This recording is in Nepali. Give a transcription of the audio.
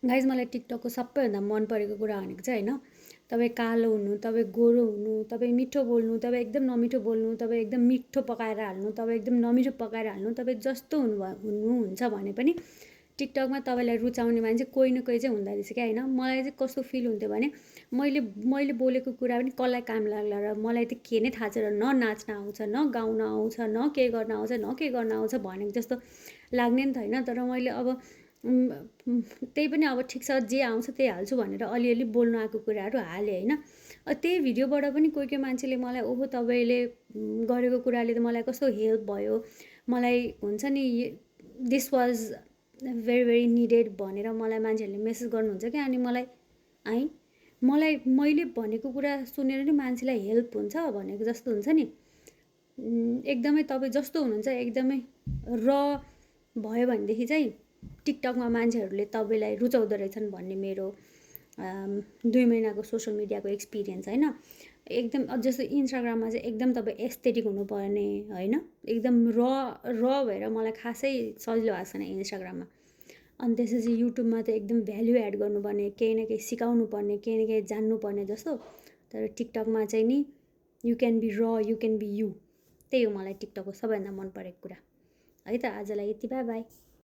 गाइज मलाई टिकटकको सबैभन्दा मन परेको कुरा भनेको चाहिँ होइन, तपाईँ कालो हुनु, तपाईँ गोरो हुनु, तपाईँ मिठो बोल्नु, तपाईँ एकदम नमिठो बोल्नु, तपाईँ एकदम मिठो पकाएर हाल्नु, तपाईँ एकदम नमिठो पकाएर हाल्नु, तपाईँ जस्तो हुनुहुन्छ भने पनि टिकटकमा तपाईँलाई रुचाउने मान्छे कोही न कोही चाहिँ हुँदो रहेछ क्या होइन। मलाई चाहिँ कस्तो फिल हुन्थ्यो भने मैले मैले बोलेको कुरा पनि कसलाई काम लाग्ला र मलाई त के नै थाहा छ र, न नाच्न आउँछ, न गाउन आउँछ, न के गर्न आउँछ, न के गर्न आउँछ भनेको जस्तो लाग्ने नि त होइन। तर मैले अब त्यही पनि अब ठिक छ जे आउँछ त्यही हाल्छु भनेर अलिअलि बोल्नु आएको कुराहरू हालेँ होइन। त्यही भिडियोबाट पनि कोही कोही मान्छेले मलाई ओहो तपाईँले गरेको कुराले त मलाई कस्तो हेल्प भयो, मलाई हुन्छ नि this was very very needed भनेर मलाई मान्छेहरूले मेसेज गर्नुहुन्छ क्या। अनि मलाई मैले भनेको कुरा सुनेर नि मान्छेलाई हेल्प हुन्छ भनेको जस्तो हुन्छ नि। एकदमै तपाईँ जस्तो हुनुहुन्छ एकदमै र भयो भनेदेखि चाहिँ टिकटकमा मान्छेहरूले तपाईँलाई रुचाउँदो रहेछन् भन्ने मेरो 2 महिनाको सोसियल मिडियाको एक्सपिरियन्स होइन। एकदम जस्तो इन्स्टाग्राममा चाहिँ एकदम तपाईँ एस्थेटिक हुनुपर्ने होइन, एकदम र भएर मलाई खासै सजिलो भएको छैन इन्स्टाग्राममा। अनि त्यसपछि युट्युबमा त एकदम भ्याल्यु एड गर्नुपर्ने, केही न केही सिकाउनु पर्ने, केही न केही जान्नुपर्ने जस्तो। तर टिकटकमा चाहिँ नि यु क्यान बी र, यु क्यान बी यु। त्यही हो मलाई टिकटकको सबैभन्दा मन परेको कुरा है त। आजलाई यति, बाई बाई।